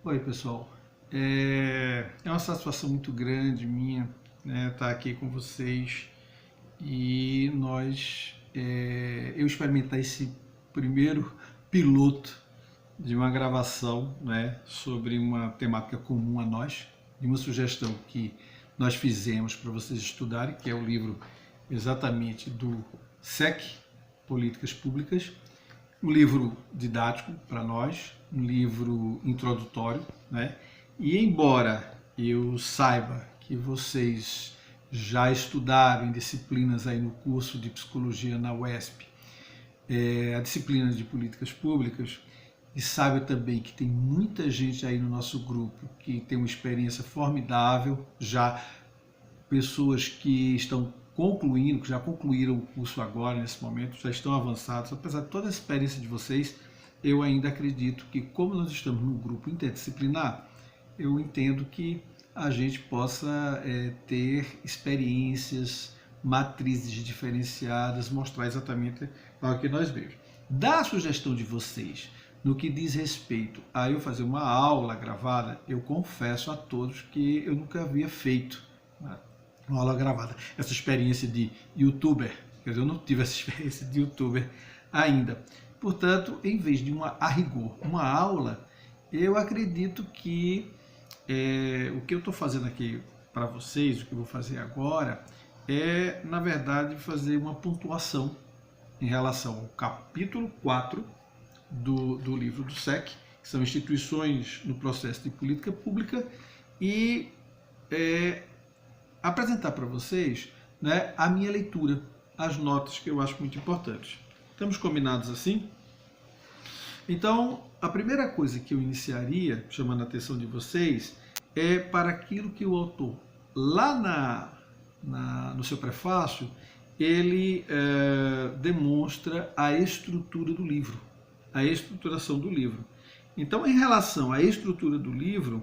Oi, pessoal. É uma satisfação muito grande minha, né, estar aqui com vocês e eu experimentar esse primeiro piloto de uma gravação, né, sobre uma temática comum a nós, de uma sugestão que nós fizemos para vocês estudarem, que é o livro exatamente do SEC, Políticas Públicas, um livro didático para nós, um livro introdutório, né? E embora eu saiba que vocês já estudaram em disciplinas aí no curso de psicologia na UESP, a disciplina de políticas públicas, e saiba também que tem muita gente aí no nosso grupo que tem uma experiência formidável, já pessoas que estão concluindo, que já concluíram o curso agora, nesse momento, já estão avançados. Apesar de toda a experiência de vocês, eu ainda acredito que, como nós estamos num grupo interdisciplinar, eu entendo que a gente possa ter experiências, matrizes diferenciadas, mostrar exatamente para o que nós vemos. Da sugestão de vocês, no que diz respeito a eu fazer uma aula gravada, eu confesso a todos que eu nunca havia feito uma aula gravada. Essa experiência de youtuber, quer dizer, eu não tive essa experiência de youtuber ainda. Portanto, em vez de a rigor, uma aula, eu acredito que o que eu estou fazendo aqui para vocês, o que eu vou fazer agora, na verdade, fazer uma pontuação em relação ao capítulo 4 do livro do SEC, que são instituições no processo de política pública, e apresentar para vocês, né, a minha leitura, as notas que eu acho muito importantes. Estamos combinados assim? Então, a primeira coisa que eu iniciaria, chamando a atenção de vocês, é para aquilo que o autor, lá no seu prefácio, ele demonstra a estrutura do livro, a estruturação do livro. Então, em relação à estrutura do livro,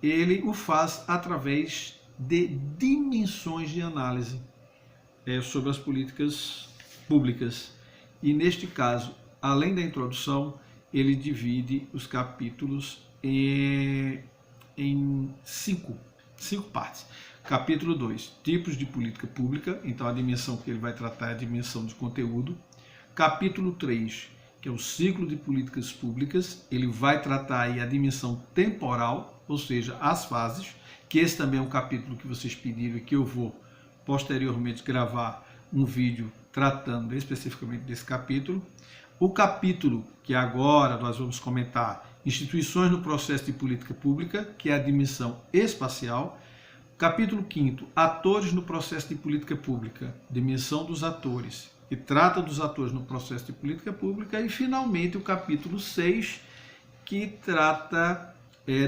ele o faz através de dimensões de análise sobre as políticas públicas. E neste caso, além da introdução, ele divide os capítulos em cinco partes. Capítulo 2, tipos de política pública, então a dimensão que ele vai tratar é a dimensão de conteúdo. Capítulo 3, que é o ciclo de políticas públicas, ele vai tratar aí a dimensão temporal, ou seja, as fases, que esse também é um capítulo que vocês pediram e que eu vou posteriormente gravar um vídeo tratando especificamente desse capítulo. O capítulo que agora nós vamos comentar, instituições no processo de política pública, que é a dimensão espacial. Capítulo 5º, atores no processo de política pública, dimensão dos atores, que trata dos atores no processo de política pública. E finalmente o capítulo 6, que trata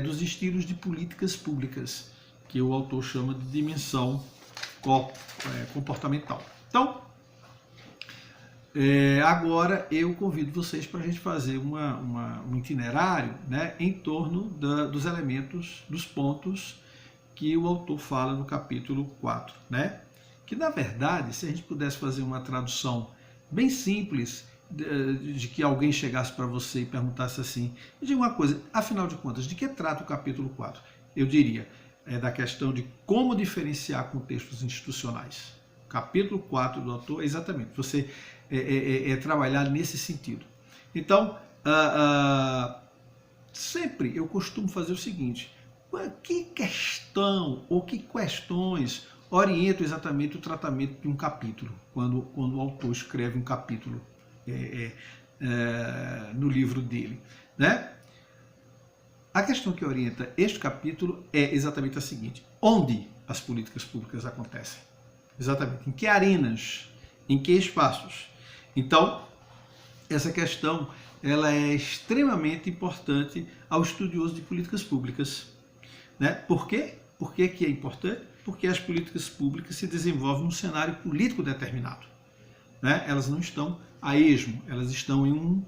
dos estilos de políticas públicas, que o autor chama de dimensão comportamental. Então, agora eu convido vocês para a gente fazer um itinerário, né, em torno dos elementos, dos pontos que o autor fala no capítulo 4, né? Que, na verdade, se a gente pudesse fazer uma tradução bem simples, de que alguém chegasse para você e perguntasse assim, me diga uma coisa, afinal de contas, de que trata o capítulo 4? Eu diria, da questão de como diferenciar contextos institucionais. Capítulo 4 do autor, exatamente, você trabalhar nesse sentido. Então, sempre eu costumo fazer o seguinte, que questão ou que questões orientam exatamente o tratamento de um capítulo, quando o autor escreve um capítulo no livro dele, né? A questão que orienta este capítulo é exatamente a seguinte: onde as políticas públicas acontecem? Exatamente, em que arenas, em que espaços? Então, essa questão ela é extremamente importante ao estudioso de políticas públicas, né? Por quê? Por que é importante? Porque as políticas públicas se desenvolvem num cenário político determinado, né? Elas não estão a esmo, elas estão em um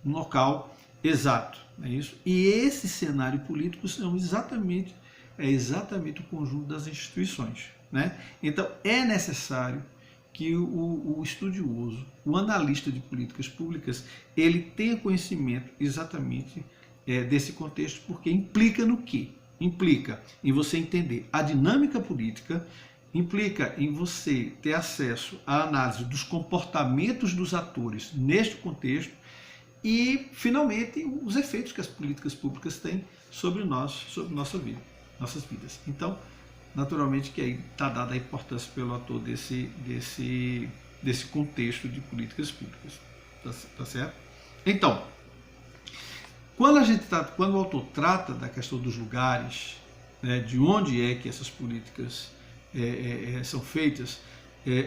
local exato, não é isso? E esse cenário político é exatamente o conjunto das instituições, né? Então é necessário que o estudioso, o analista de políticas públicas, ele tenha conhecimento exatamente desse contexto, porque implica no quê? Implica em você entender a dinâmica política, implica em você ter acesso à análise dos comportamentos dos atores neste contexto e, finalmente, os efeitos que as políticas públicas têm sobre nós, sobre nossas vidas. Então, naturalmente que aí está dada a importância pelo autor desse contexto de políticas públicas. Tá certo? Então, quando o autor trata da questão dos lugares, né, de onde é que essas políticas são feitas,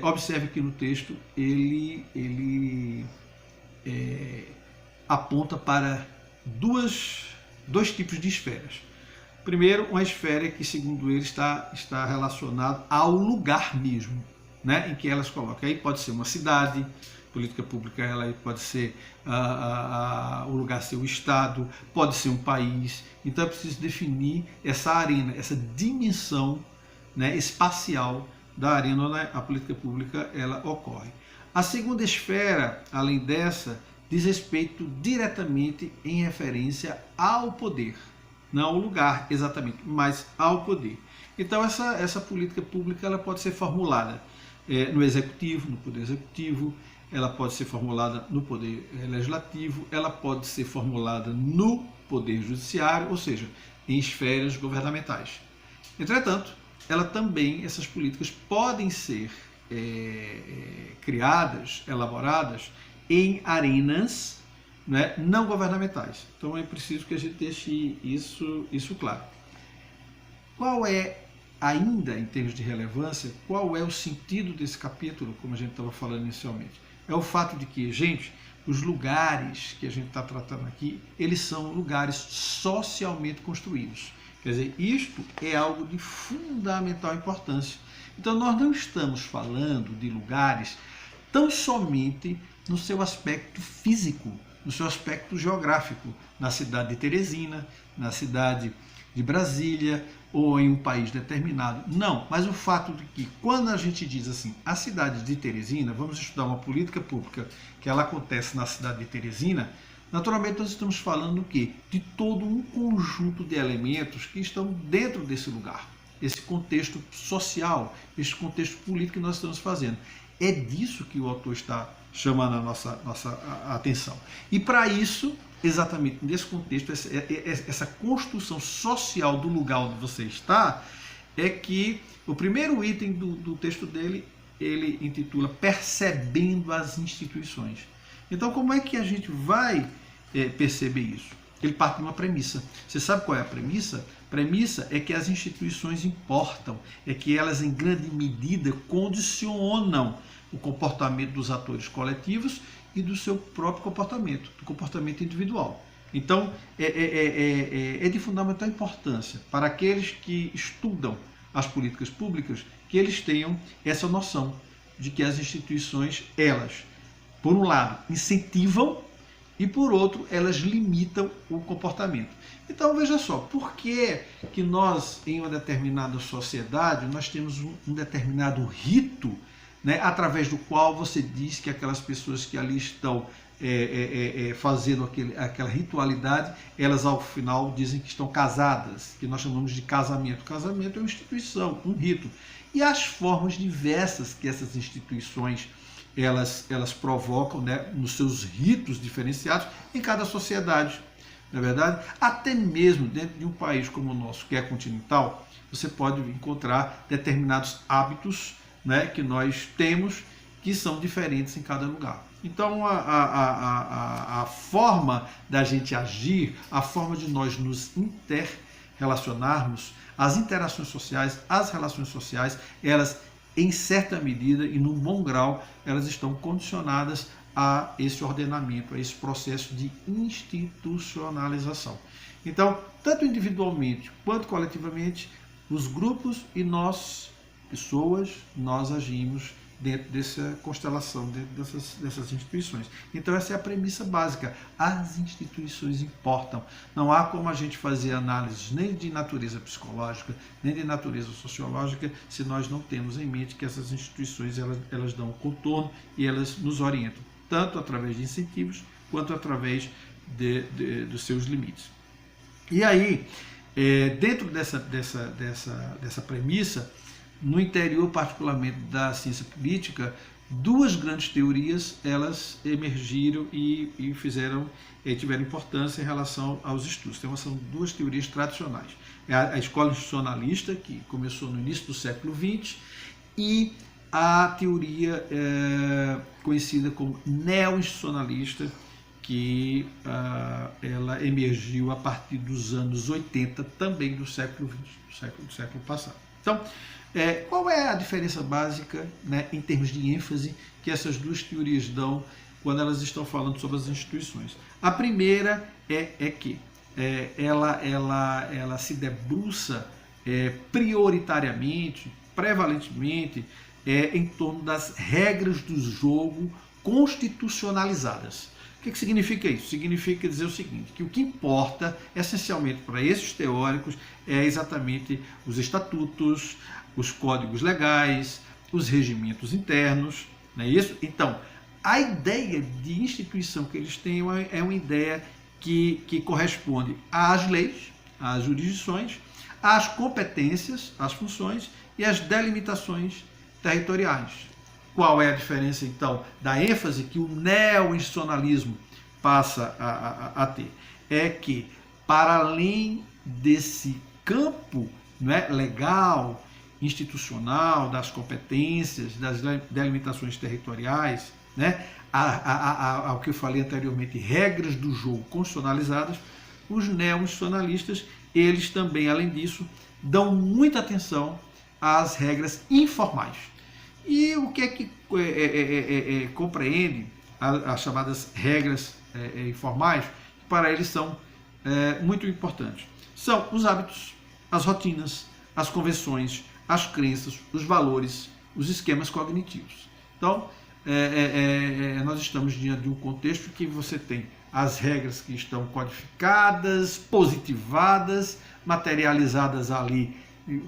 observe que no texto ele aponta para dois tipos de esferas. Primeiro, uma esfera que, segundo ele, está relacionada ao lugar mesmo, né, em que elas colocam. Aí pode ser uma cidade, política pública, ela pode ser o lugar ser o Estado, pode ser um país. Então é preciso definir essa arena, essa dimensão, né, espacial da arena onde a política pública ela ocorre. A segunda esfera, além dessa, diz respeito diretamente em referência ao poder. Não ao lugar exatamente, mas ao poder. Então essa política pública ela pode ser formulada no executivo, no poder executivo, ela pode ser formulada no poder legislativo, ela pode ser formulada no poder judiciário, ou seja, em esferas governamentais. Entretanto, essas políticas podem ser criadas, elaboradas em arenas, né, não governamentais. Então é preciso que a gente deixe isso claro. Qual é, ainda em termos de relevância, qual é o sentido desse capítulo, como a gente estava falando inicialmente? É o fato de que, gente, os lugares que a gente está tratando aqui, eles são lugares socialmente construídos. Quer dizer, isto é algo de fundamental importância. Então nós não estamos falando de lugares tão somente no seu aspecto físico, no seu aspecto geográfico, na cidade de Teresina, na cidade de Brasília ou em um país determinado. Não, mas o fato de que quando a gente diz assim, a cidade de Teresina, vamos estudar uma política pública que ela acontece na cidade de Teresina, naturalmente nós estamos falando o quê? De todo um conjunto de elementos que estão dentro desse lugar, esse contexto social, esse contexto político que nós estamos fazendo. É disso que o autor está chamando a nossa atenção. E para isso, exatamente nesse contexto, essa construção social do lugar onde você está, é que o primeiro item do texto dele, ele intitula Percebendo as Instituições. Então, como é que a gente vai perceber isso? Ele parte de uma premissa. Você sabe qual é a premissa? A premissa é que as instituições importam, é que elas, em grande medida, condicionam o comportamento dos atores coletivos e do seu próprio comportamento, do comportamento individual. Então, é de fundamental importância para aqueles que estudam as políticas públicas que eles tenham essa noção de que as instituições, elas, por um lado, incentivam e, por outro, elas limitam o comportamento. Então, veja só, por que nós, em uma determinada sociedade, nós temos um determinado rito, né, através do qual você diz que aquelas pessoas que ali estão fazendo aquela ritualidade, elas ao final dizem que estão casadas, que nós chamamos de casamento. Casamento é uma instituição, um rito. E as formas diversas que essas instituições elas provocam, né, nos seus ritos diferenciados em cada sociedade, não é verdade? Até mesmo dentro de um país como o nosso, que é continental, você pode encontrar determinados hábitos, né, que nós temos que são diferentes em cada lugar. Então a forma da gente agir, a forma de nós nos interrelacionarmos, as interações sociais, as relações sociais, elas em certa medida e num bom grau, elas estão condicionadas a esse ordenamento, a esse processo de institucionalização. Então, tanto individualmente quanto coletivamente, os grupos e nós, pessoas, nós agimos dentro dessa constelação, dentro dessas instituições. Então essa é a premissa básica. As instituições importam. Não há como a gente fazer análises nem de natureza psicológica, nem de natureza sociológica, se nós não temos em mente que essas instituições elas dão contorno e elas nos orientam, tanto através de incentivos, quanto através dos seus limites. E aí, dentro dessa premissa, no interior particularmente da ciência política, duas grandes teorias elas emergiram e tiveram importância em relação aos estudos. Então, são duas teorias tradicionais. A escola institucionalista, que começou no início do século XX, e a teoria conhecida como neo-institucionalista, que ela emergiu a partir dos anos 80, também do século XX, do século passado. Então, qual é a diferença básica, né, em termos de ênfase que essas duas teorias dão quando elas estão falando sobre as instituições? A primeira é que ela se debruça prioritariamente, prevalentemente, em torno das regras do jogo constitucionalizadas. O que significa isso? Significa dizer o seguinte, que o que importa essencialmente para esses teóricos é exatamente os estatutos, os códigos legais, os regimentos internos, não é isso? Então, a ideia de instituição que eles têm é uma ideia que corresponde às leis, às jurisdições, às competências, às funções e às delimitações territoriais. Qual é a diferença, então, da ênfase que o neo-institucionalismo passa a ter? É que, para além desse campo, né, legal, institucional, das competências, das delimitações territoriais, né, ao que eu falei anteriormente, regras do jogo constitucionalizadas, os neo-institucionalistas, eles também, além disso, dão muita atenção às regras informais. E o que é que compreende as chamadas regras informais, que para eles são muito importantes? São os hábitos, as rotinas, as convenções, as crenças, os valores, os esquemas cognitivos. Então, nós estamos diante de um contexto que você tem as regras que estão codificadas, positivadas, materializadas ali,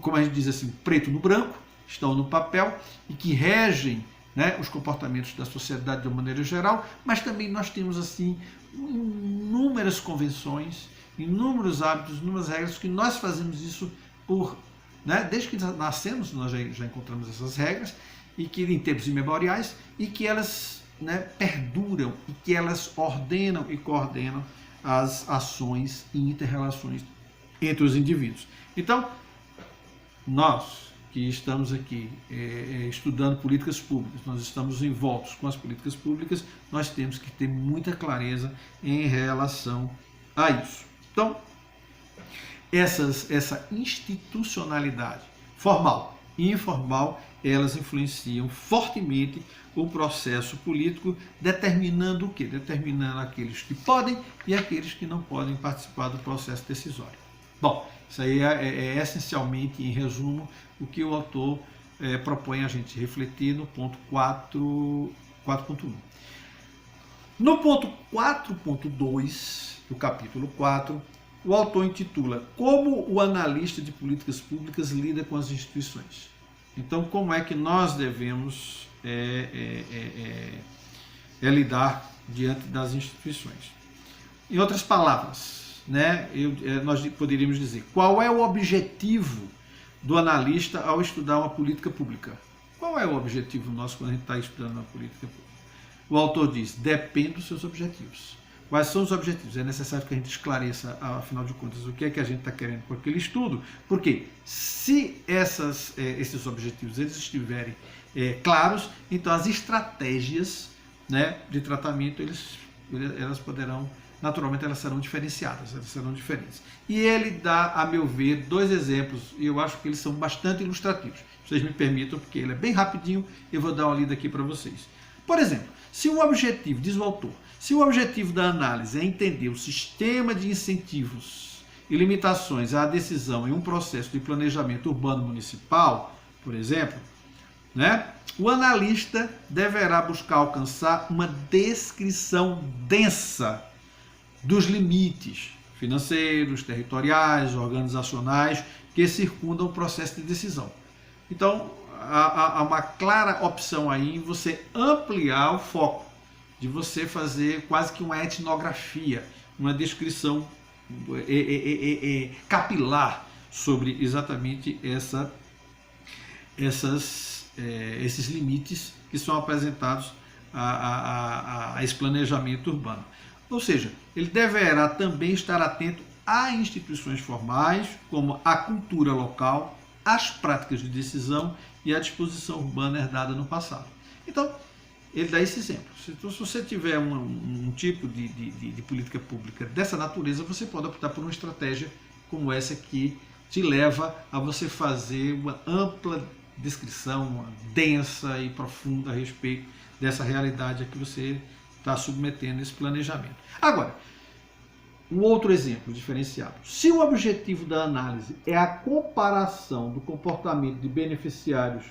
como a gente diz assim, preto no branco, estão no papel e que regem, né, os comportamentos da sociedade de uma maneira geral, mas também nós temos assim inúmeras convenções, inúmeros hábitos, inúmeras regras que nós fazemos isso desde que nascemos nós já encontramos essas regras e que em tempos imemoriais e que elas, né, perduram e que elas ordenam e coordenam as ações e interrelações entre os indivíduos. Então, nós que estamos aqui estudando políticas públicas, nós estamos envoltos com as políticas públicas, nós temos que ter muita clareza em relação a isso. Então, essa institucionalidade formal e informal, elas influenciam fortemente o processo político, determinando o quê? Determinando aqueles que podem e aqueles que não podem participar do processo decisório. Bom, isso aí é essencialmente, em resumo, o que o autor propõe a gente refletir no ponto 4.1. No ponto 4.2 do capítulo 4, o autor intitula Como o analista de políticas públicas lida com as instituições. Então, como é que nós devemos lidar diante das instituições? Em outras palavras, né, nós poderíamos dizer, qual é o objetivo do analista ao estudar uma política pública? Qual é o objetivo nosso quando a gente está estudando uma política pública? O autor diz, depende dos seus objetivos. Quais são os objetivos? É necessário que a gente esclareça, afinal de contas, o que é que a gente está querendo com aquele estudo, porque se esses objetivos eles estiverem claros, então as estratégias, né, de tratamento elas poderão, naturalmente elas serão diferenciadas, elas serão diferentes. E ele dá, a meu ver, dois exemplos, e eu acho que eles são bastante ilustrativos. Vocês me permitam, porque ele é bem rapidinho, eu vou dar uma lida aqui para vocês. Por exemplo, se o objetivo, diz o autor, se o objetivo da análise é entender o sistema de incentivos e limitações à decisão em um processo de planejamento urbano municipal, por exemplo, né, o analista deverá buscar alcançar uma descrição densa dos limites financeiros, territoriais, organizacionais que circundam o processo de decisão. Então, há uma clara opção aí em você ampliar o foco, de você fazer quase que uma etnografia, uma descrição capilar sobre exatamente esses limites que são apresentados a esse planejamento urbano. Ou seja, ele deverá também estar atento a instituições formais, como a cultura local, as práticas de decisão e a disposição urbana herdada no passado. Então, ele dá esse exemplo. Se você tiver um tipo de política pública dessa natureza, você pode optar por uma estratégia como essa que te leva a você fazer uma ampla descrição, uma densa e profunda a respeito dessa realidade a que você está submetendo esse planejamento. Agora, um outro exemplo diferenciado. Se o objetivo da análise é a comparação do comportamento de beneficiários,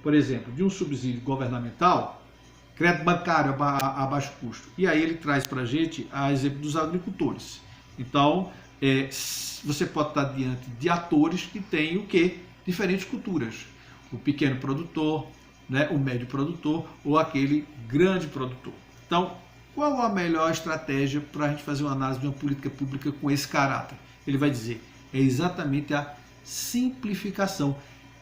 por exemplo, de um subsídio governamental, crédito bancário a baixo custo, e aí ele traz para a gente a exemplo dos agricultores. Então, você pode estar diante de atores que têm o quê? Diferentes culturas. O pequeno produtor, né, o médio produtor ou aquele grande produtor. Então, qual a melhor estratégia para a gente fazer uma análise de uma política pública com esse caráter? Ele vai dizer, é exatamente a simplificação.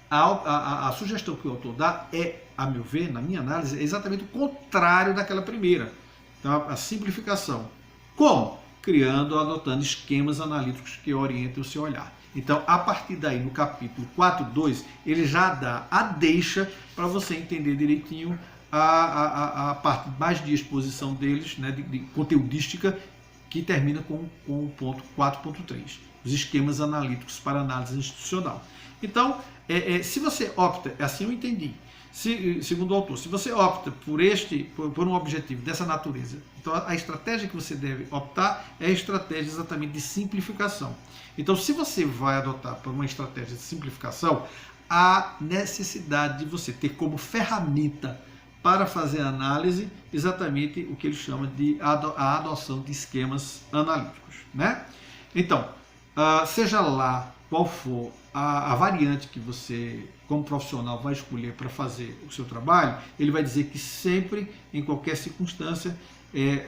A sugestão que o autor dá é, a meu ver, na minha análise, é exatamente o contrário daquela primeira. Então, a simplificação. Como? Criando, adotando esquemas analíticos que orientem o seu olhar. Então, a partir daí, no capítulo 4.2, ele já dá a deixa para você entender direitinho a parte mais de exposição deles, né, de conteudística, que termina com o ponto 4.3, os esquemas analíticos para análise institucional. Então, se você opta, assim eu entendi, segundo o autor, se você opta por um objetivo dessa natureza, então a estratégia que você deve optar é a estratégia exatamente de simplificação. Então, se você vai adotar por uma estratégia de simplificação, há necessidade de você ter como ferramenta para fazer a análise exatamente o que ele chama de a adoção de esquemas analíticos, né? Então, seja lá qual for a variante que você, como profissional, vai escolher para fazer o seu trabalho, ele vai dizer que sempre, em qualquer circunstância,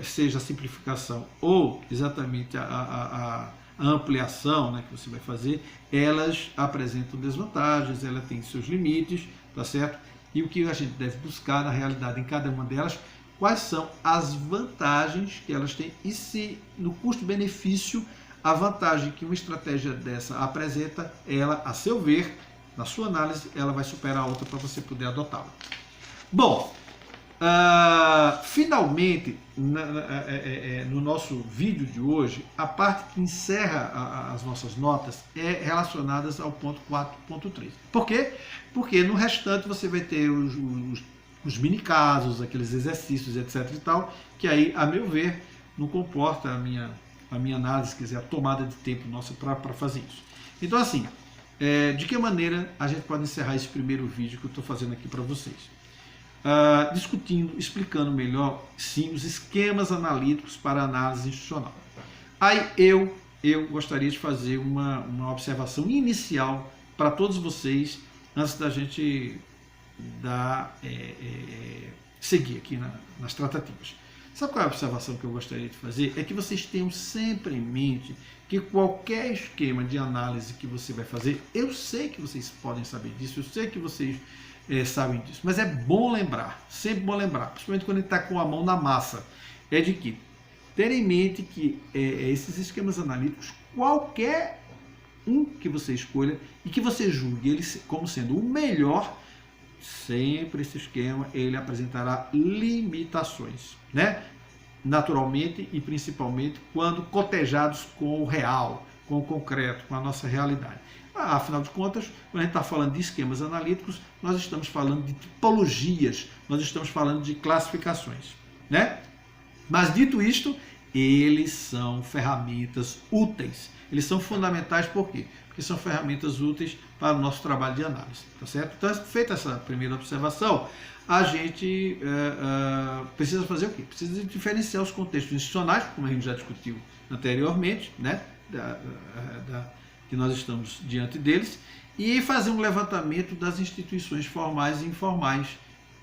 seja a simplificação ou exatamente a ampliação, né, que você vai fazer, elas apresentam desvantagens, ela tem seus limites, tá certo? E o que a gente deve buscar na realidade em cada uma delas, quais são as vantagens que elas têm e se no custo-benefício a vantagem que uma estratégia dessa apresenta, ela, a seu ver, na sua análise, ela vai superar a outra para você poder adotá-la. Bom, finalmente, no nosso vídeo de hoje, a parte que encerra as nossas notas é relacionada ao ponto 4.3. Por quê? Porque no restante você vai ter os mini casos, aqueles exercícios, etc. e tal, que aí, a meu ver, não comporta a minha análise, quer dizer, a tomada de tempo nossa para fazer isso. Então, assim, de que maneira a gente pode encerrar esse primeiro vídeo que eu estou fazendo aqui para vocês? Discutindo, explicando melhor, sim, os esquemas analíticos para análise institucional. Aí eu gostaria de fazer uma observação inicial para todos vocês, antes da gente seguir aqui nas tratativas. Sabe qual é a observação que eu gostaria de fazer? É que vocês tenham sempre em mente que qualquer esquema de análise que você vai fazer, eu sei que vocês podem saber disso, eu sei que vocês sabem disso, mas é bom lembrar, sempre bom lembrar, principalmente quando a gente está com a mão na massa, é de que ter em mente que esses esquemas analíticos, qualquer um que você escolha e que você julgue ele como sendo o melhor, sempre esse esquema ele apresentará limitações, né? Naturalmente e principalmente quando cotejados com o real, com o concreto, com a nossa realidade. Afinal de contas, quando a gente está falando de esquemas analíticos, nós estamos falando de tipologias, nós estamos falando de classificações, né? Mas dito isto, eles são ferramentas úteis. Eles são fundamentais por quê? Porque são ferramentas úteis para o nosso trabalho de análise, tá certo? Então, feita essa primeira observação, a gente precisa fazer o quê? Precisa diferenciar os contextos institucionais, como a gente já discutiu anteriormente, né? Que nós estamos diante deles, e fazer um levantamento das instituições formais e informais,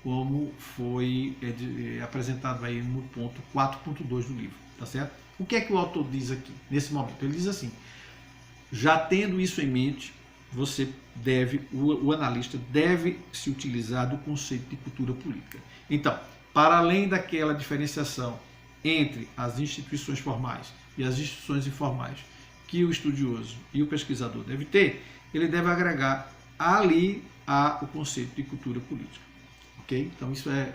como foi apresentado aí no ponto 4.2 do livro, tá certo? O que é que o autor diz aqui, nesse momento? Ele diz assim, já tendo isso em mente, o analista deve se utilizar do conceito de cultura política. Então, para além daquela diferenciação entre as instituições formais e as instituições informais que o estudioso e o pesquisador deve ter, ele deve agregar ali o conceito de cultura política. Ok? Então, isso é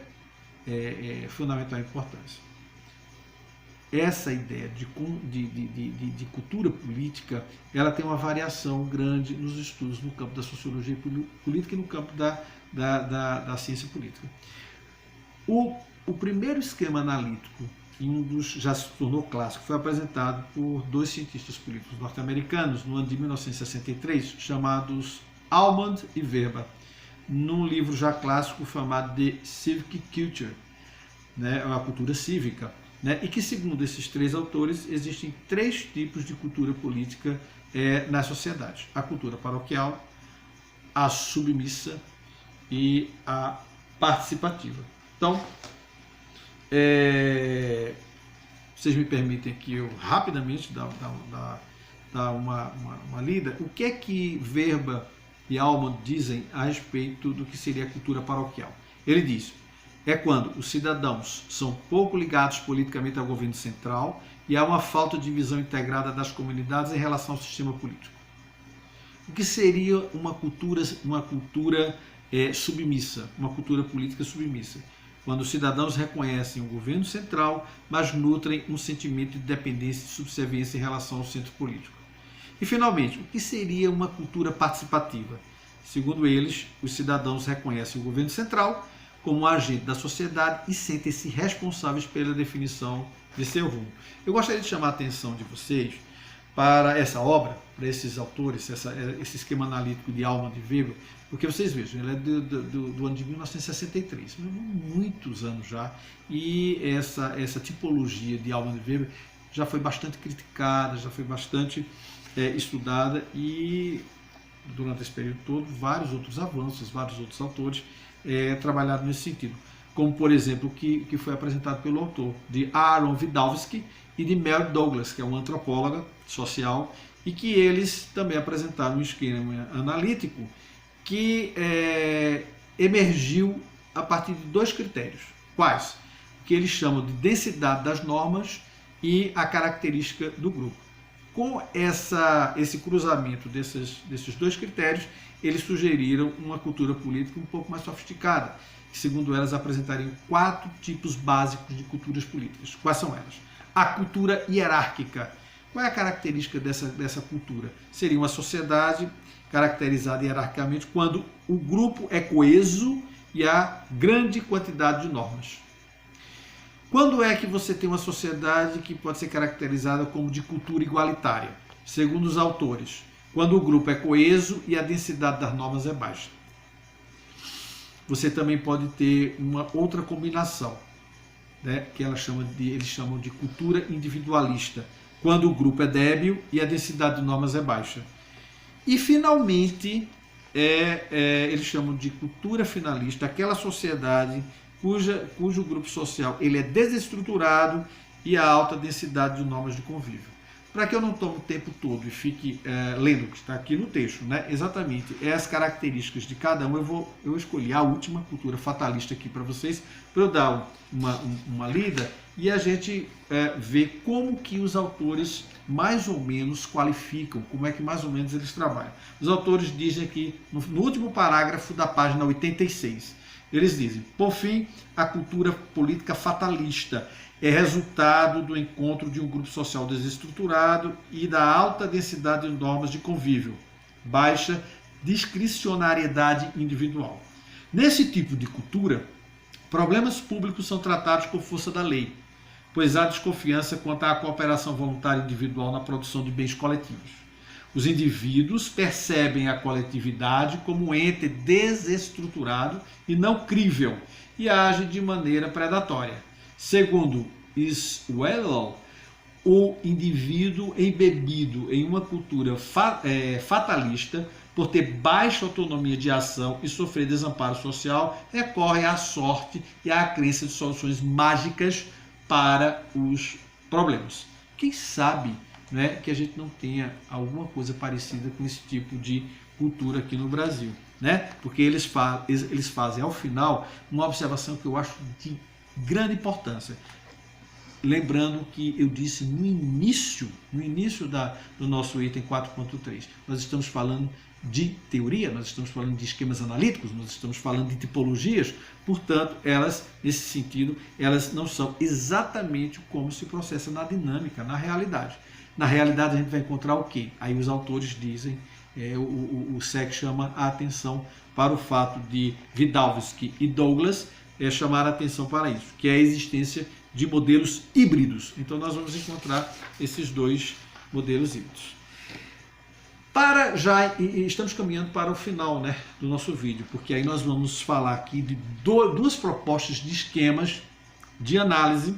fundamental importância. Essa ideia de cultura política, ela tem uma variação grande nos estudos no campo da sociologia política e no campo da ciência política. O primeiro esquema analítico, já se tornou clássico, foi apresentado por dois cientistas políticos norte-americanos no ano de 1963, chamados Almond e Weber, num livro já clássico chamado de Civic Culture, né, a cultura cívica, né, e que, segundo esses três autores, existem três tipos de cultura política na sociedade: a cultura paroquial, a submissa e a participativa. Então, vocês me permitem que eu rapidamente dar uma lida. O que é que Weber e Almond dizem a respeito do que seria a cultura paroquial? Ele diz: é quando os cidadãos são pouco ligados politicamente ao governo central e há uma falta de visão integrada das comunidades em relação ao sistema político. O que seria uma cultura submissa, uma cultura política submissa? Quando os cidadãos reconhecem o governo central, mas nutrem um sentimento de dependência e subserviência em relação ao centro político. E, finalmente, o que seria uma cultura participativa? Segundo eles, os cidadãos reconhecem o governo central como um agente da sociedade e sentem-se responsáveis pela definição de seu rumo. Eu gostaria de chamar a atenção de vocês para essa obra, para esses autores, esse esquema analítico de Almond e Weber, porque vocês vejam, ele é do ano de 1963, muitos anos já, e essa tipologia de Almond e Weber já foi bastante criticada, já foi bastante estudada, e durante esse período todo, vários outros avanços, vários outros autores trabalharam nesse sentido, como por exemplo o que foi apresentado pelo autor, de Aaron Wildavsky e de Mary Douglas, que é uma antropóloga social, e que eles também apresentaram um esquema analítico que emergiu a partir de dois critérios. Quais? O que eles chamam de densidade das normas e a característica do grupo. Com esse cruzamento desses dois critérios, eles sugeriram uma cultura política um pouco mais sofisticada, que, segundo elas, apresentariam 4 tipos básicos de culturas políticas. Quais são elas? A cultura hierárquica. Qual é a característica dessa cultura? Seria uma sociedade caracterizada hierarquicamente quando o grupo é coeso e há grande quantidade de normas. Quando é que você tem uma sociedade que pode ser caracterizada como de cultura igualitária? Segundo os autores, quando o grupo é coeso e a densidade das normas é baixa. Você também pode ter uma outra combinação, né, que eles chamam de cultura individualista, quando o grupo é débil e a densidade de normas é baixa. E, finalmente, eles chamam de cultura finalista, aquela sociedade cujo grupo social ele é desestruturado e a alta densidade de normas de convívio. Para que eu não tome o tempo todo e fique lendo o que está aqui no texto, né, exatamente as características de cada um, eu escolhi a última, cultura fatalista, aqui para vocês, para eu dar uma lida e a gente ver como que os autores mais ou menos qualificam, como é que mais ou menos eles trabalham. Os autores dizem aqui, no último parágrafo da página 86, eles dizem: por fim, a cultura política fatalista é resultado do encontro de um grupo social desestruturado e da alta densidade de normas de convívio, baixa discricionariedade individual. Nesse tipo de cultura, problemas públicos são tratados por força da lei, pois há desconfiança quanto à cooperação voluntária individual na produção de bens coletivos. Os indivíduos percebem a coletividade como um ente desestruturado e não crível e agem de maneira predatória. Segundo Swallow, o indivíduo embebido em uma cultura fatalista, por ter baixa autonomia de ação e sofrer desamparo social, recorre à sorte e à crença de soluções mágicas para os problemas. quem sabe, né, que a gente não tenha alguma coisa parecida com esse tipo de cultura aqui no Brasil, né? Porque eles fazem, ao final, uma observação que eu acho de grande importância. Lembrando que eu disse no início do nosso item 4.3, nós estamos falando de teoria, nós estamos falando de esquemas analíticos, nós estamos falando de tipologias, portanto, elas, nesse sentido, elas não são exatamente como se processa na dinâmica, na realidade. Na realidade, a gente vai encontrar o quê? Aí os autores dizem, o SEC chama a atenção para o fato de Vidalski e Douglas chamar a atenção para isso, que é a existência de modelos híbridos. Então nós vamos encontrar esses dois modelos híbridos. Estamos caminhando para o final, né, do nosso vídeo, porque aí nós vamos falar aqui de duas propostas de esquemas de análise,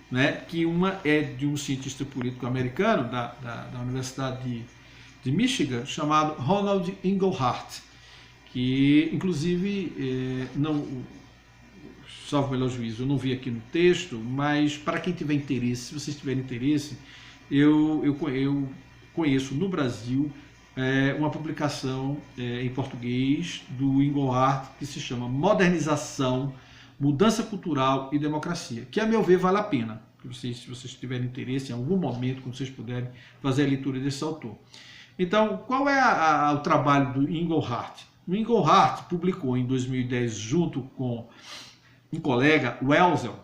né, que uma é de um cientista político americano da Universidade de Michigan, chamado Ronald Inglehart, que inclusive salvo o melhor juízo, eu não vi aqui no texto, mas para quem tiver interesse, se vocês tiverem interesse, eu conheço no Brasil uma publicação em português do Inglehart que se chama Modernização, Mudança Cultural e Democracia, que a meu ver vale a pena, se vocês tiverem interesse, em algum momento, quando vocês puderem, fazer a leitura desse autor. Então, qual é o trabalho do Inglehart? O Inglehart publicou em 2010, junto com um colega, Welzel,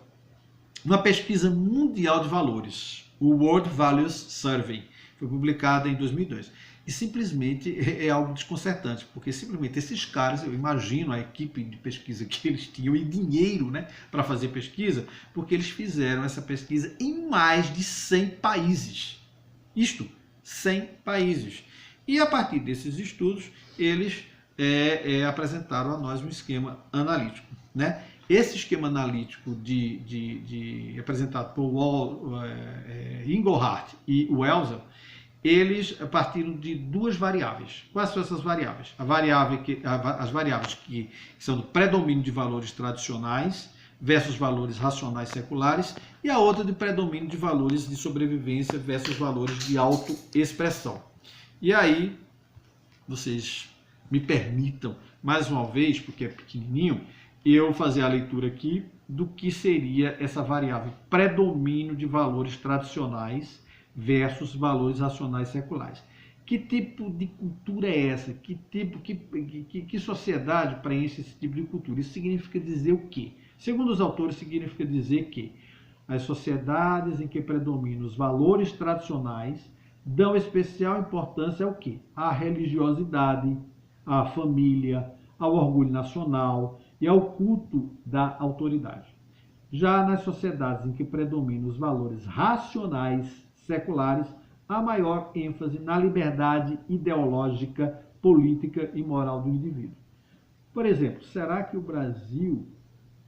uma pesquisa mundial de valores, o World Values Survey, foi publicada em 2002. E simplesmente é algo desconcertante, porque simplesmente esses caras, eu imagino a equipe de pesquisa que eles tinham e dinheiro, né, para fazer pesquisa, porque eles fizeram essa pesquisa em mais de 100 países. 100 países. E a partir desses estudos, eles apresentaram a nós um esquema analítico, né? Esse esquema analítico apresentado por Inglehart e Welzel, eles partiram de duas variáveis. Quais são essas variáveis? As variáveis que são do predomínio de valores tradicionais versus valores racionais seculares, e a outra de predomínio de valores de sobrevivência versus valores de autoexpressão. E aí, vocês me permitam, mais uma vez, porque é pequenininho, eu fazer a leitura aqui do que seria essa variável predomínio de valores tradicionais versus valores racionais seculares. Que tipo de cultura é essa? Que sociedade preenche esse tipo de cultura? Isso significa dizer o quê? Segundo os autores, significa dizer que as sociedades em que predominam os valores tradicionais dão especial importância ao quê? À religiosidade, à família, ao orgulho nacional e ao culto da autoridade. Já nas sociedades em que predominam os valores racionais seculares, há maior ênfase na liberdade ideológica, política e moral do indivíduo. Por exemplo, será que o Brasil,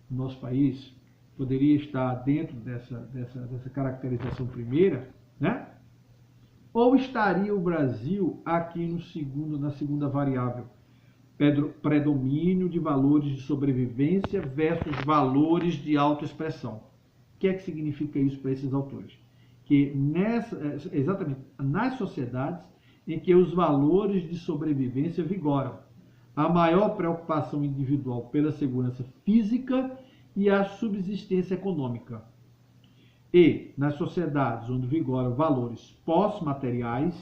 nosso país, poderia estar dentro dessa caracterização primeira, né? Ou estaria o Brasil aqui na segunda variável, predomínio de valores de sobrevivência versus valores de autoexpressão? O que é que significa isso para esses autores? Que exatamente nas sociedades em que os valores de sobrevivência vigoram, a maior preocupação individual pela segurança física e a subsistência econômica. E nas sociedades onde vigoram valores pós-materiais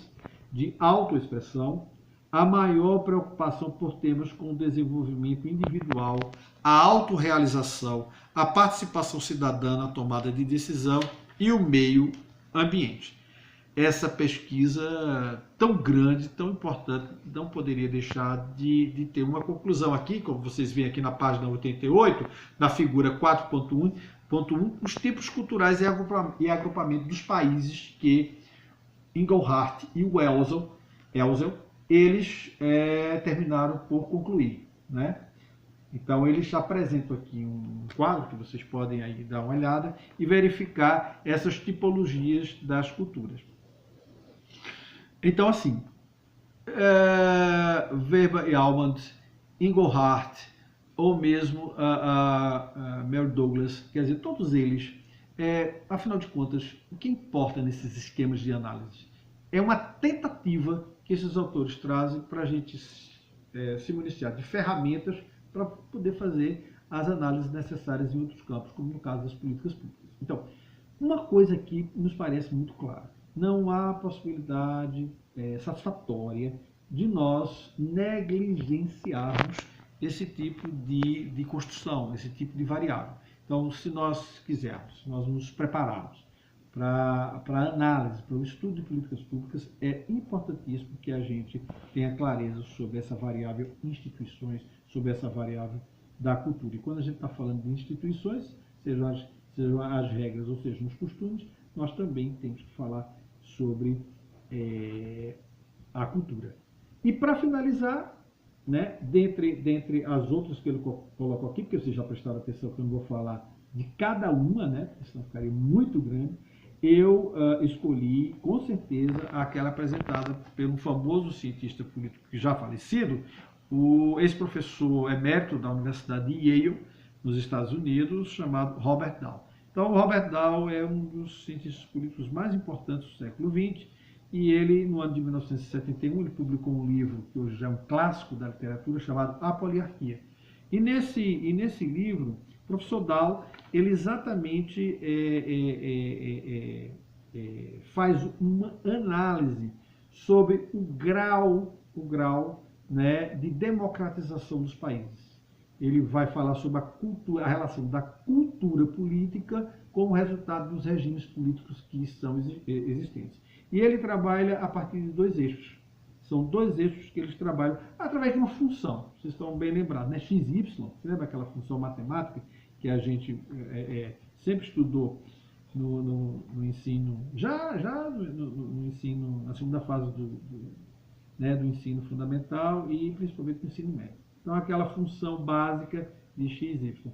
de autoexpressão, a maior preocupação por temas como o desenvolvimento individual, a autorrealização, a participação cidadã na tomada de decisão e o meio ambiente. Essa pesquisa tão grande, tão importante, não poderia deixar de ter uma conclusão aqui, como vocês veem aqui na página 88, na figura 4.1, os tipos culturais e agrupamento dos países que Inglehart e Welzel eles terminaram por concluir, né? Então eles apresentam aqui um quadro que vocês podem aí dar uma olhada e verificar essas tipologias das culturas. Então assim, Weber e Almond, Inglehart ou mesmo Mary Douglas, quer dizer, todos eles Afinal de contas, o que importa nesses esquemas de análise? É uma tentativa que esses autores trazem para a gente se municiar de ferramentas para poder fazer as análises necessárias em outros campos, como no caso das políticas públicas. Então, uma coisa que nos parece muito clara: não há possibilidade satisfatória de nós negligenciarmos esse tipo de construção, esse tipo de variável. Então, se nós quisermos, se nós nos prepararmos para a análise, para o estudo de políticas públicas, é importantíssimo que a gente tenha clareza sobre essa variável instituições, sobre essa variável da cultura. E quando a gente está falando de instituições, sejam as regras ou sejam os costumes, nós também temos que falar sobre a cultura. E para finalizar, né, dentre as outras que ele colocou aqui, porque vocês já prestaram atenção que eu não vou falar de cada uma, né, porque senão ficaria muito grande, eu escolhi, com certeza, aquela apresentada pelo famoso cientista político que já falecido, o ex-professor emérito da Universidade de Yale, nos Estados Unidos, chamado Robert Dahl. Então, o Robert Dahl é um dos cientistas políticos mais importantes do século XX, e ele, no ano de 1971, ele publicou um livro que hoje já é um clássico da literatura, chamado A Poliarquia. E nesse livro, o professor Dahl, ele exatamente faz uma análise sobre o grau né, de democratização dos países. Ele vai falar sobre a relação da cultura política com o resultado dos regimes políticos que são existentes. E ele trabalha a partir de dois eixos. São dois eixos que eles trabalham através de uma função. Vocês estão bem lembrados, né? XY, você lembra aquela função matemática que a gente sempre estudou no ensino, no ensino, na segunda fase do ensino fundamental e principalmente no ensino médio. Então, aquela função básica de XY.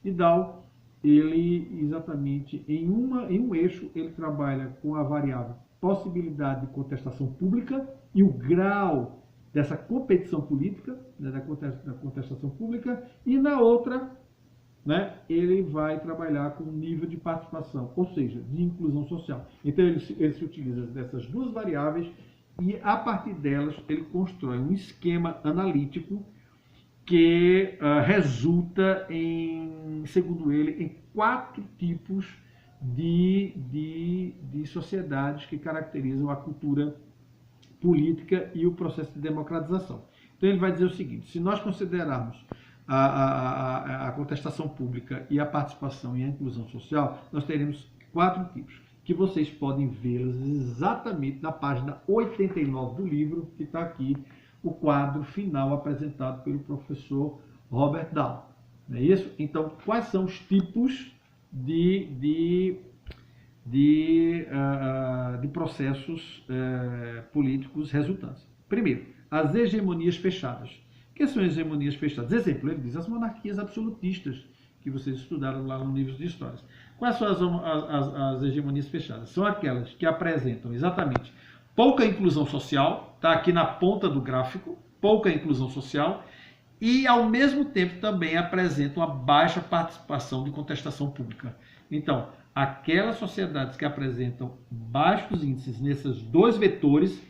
E Dahl, ele exatamente em um eixo, ele trabalha com a variável possibilidade de contestação pública e o grau dessa competição política, né, da contestação pública, e na outra, né, ele vai trabalhar com o nível de participação, ou seja, de inclusão social. Então, ele se utiliza dessas duas variáveis e, a partir delas, ele constrói um esquema analítico que resulta em, segundo ele, em 4 tipos de sociedades que caracterizam a cultura política e o processo de democratização. Então ele vai dizer o seguinte: se nós considerarmos a contestação pública e a participação e a inclusão social, nós teremos 4 tipos, que vocês podem vê-los exatamente na página 89 do livro, que está aqui, o quadro final apresentado pelo professor Robert Dahl. Não é isso? Então, quais são os tipos de processos políticos resultantes? Primeiro, as hegemonias fechadas. O que são hegemonias fechadas? Exemplo, ele diz as monarquias absolutistas, que vocês estudaram lá no livro de histórias. Quais são as hegemonias fechadas? São aquelas que apresentam exatamente pouca inclusão social, está aqui na ponta do gráfico, pouca inclusão social, e ao mesmo tempo também apresentam uma baixa participação de contestação pública. Então, aquelas sociedades que apresentam baixos índices nesses dois vetores,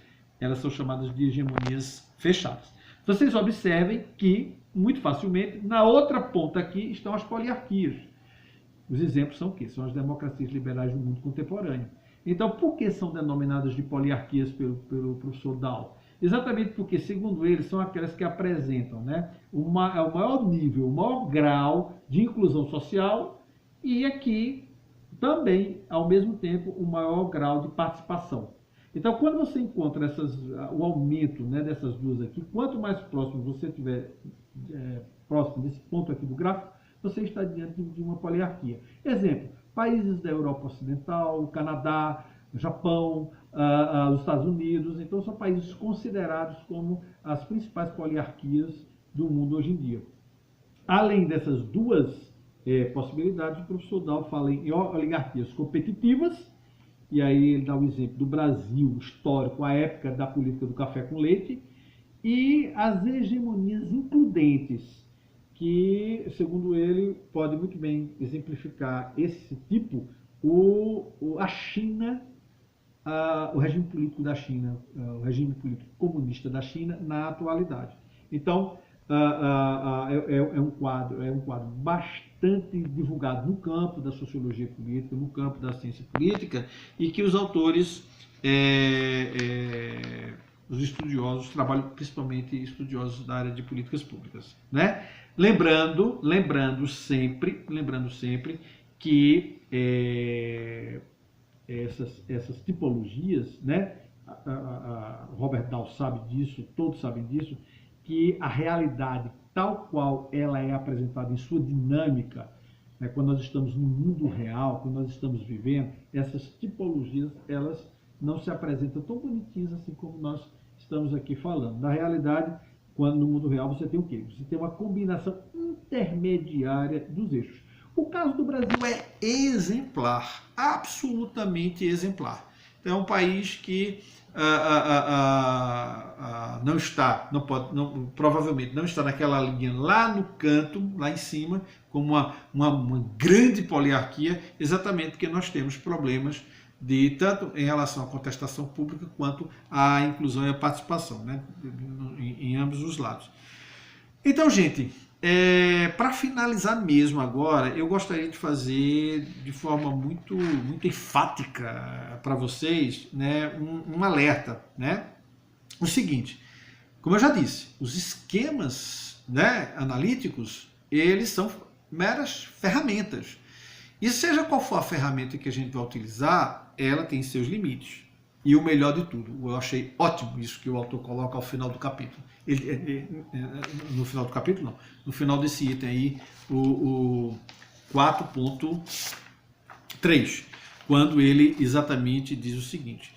elas são chamadas de hegemonias fechadas. Vocês observem que, muito facilmente, na outra ponta aqui estão as poliarquias. Os exemplos são o quê? São as democracias liberais do mundo contemporâneo. Então, por que são denominadas de poliarquias pelo professor Dahl? Exatamente porque, segundo ele, são aquelas que apresentam, né, o maior nível, o maior grau de inclusão social e aqui também, ao mesmo tempo, o maior grau de participação. Então, quando você encontra o aumento, né, dessas duas aqui, quanto mais próximo você estiver próximo desse ponto aqui do gráfico, você está diante de uma poliarquia. Exemplo, países da Europa Ocidental, o Canadá, o Japão, os Estados Unidos. Então, são países considerados como as principais poliarquias do mundo hoje em dia. Além dessas duas possibilidades, o professor Dahl fala em oligarquias competitivas, e aí ele dá o exemplo do Brasil histórico, a época da política do café com leite, e as hegemonias includentes, que, segundo ele, pode muito bem exemplificar esse tipo a China, o regime político da China, o regime político comunista da China na atualidade. Então, é um quadro bastante divulgado no campo da sociologia política, no campo da ciência política, e que os autores, os estudiosos, trabalham principalmente estudiosos da área de políticas públicas, né? Lembrando sempre que essas tipologias, né? Robert Dahl sabe disso, todos sabem disso, que a realidade tal qual ela é apresentada em sua dinâmica, né, quando nós estamos no mundo real, quando nós estamos vivendo, essas tipologias elas não se apresentam tão bonitinhas assim como nós estamos aqui falando. Na realidade, quando no mundo real você tem o quê? Você tem uma combinação intermediária dos eixos. O caso do Brasil é exemplar, absolutamente exemplar. Então, é um país que não está, provavelmente não está naquela linha lá no canto, lá em cima, como uma grande poliarquia, exatamente porque nós temos problemas tanto em relação à contestação pública quanto à inclusão e à participação, né, em ambos os lados. Então, gente, para finalizar mesmo agora, eu gostaria de fazer de forma muito enfática para vocês, né, um alerta, né? O seguinte, como eu já disse, os esquemas, né, analíticos, eles são meras ferramentas. E seja qual for a ferramenta que a gente vai utilizar, ela tem seus limites. E o melhor de tudo, eu achei ótimo isso que o autor coloca ao final do capítulo. No final do capítulo, não. No final desse item aí, o 4.3, quando ele exatamente diz o seguinte: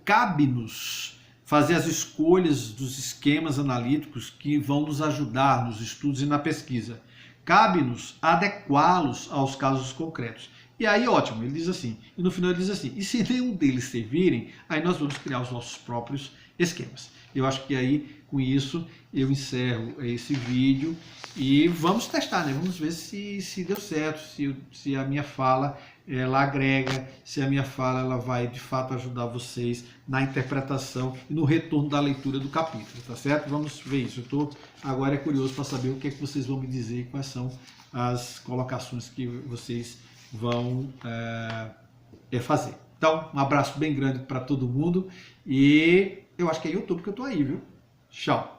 cabe-nos fazer as escolhas dos esquemas analíticos que vão nos ajudar nos estudos e na pesquisa. Cabe-nos adequá-los aos casos concretos. E aí, ótimo, ele diz assim, e no final ele diz assim, e se nenhum deles servirem, aí nós vamos criar os nossos próprios esquemas. Eu acho que aí, com isso, eu encerro esse vídeo e vamos testar, né? Vamos ver se deu certo, se a minha fala ela agrega, se a minha fala ela vai de fato ajudar vocês na interpretação e no retorno da leitura do capítulo, tá certo? Vamos ver isso. Eu estou agora curioso para saber o que é que vocês vão me dizer e quais são as colocações que vocês vão fazer. Então, um abraço bem grande para todo mundo e eu acho que é YouTube que eu estou aí, viu? Tchau!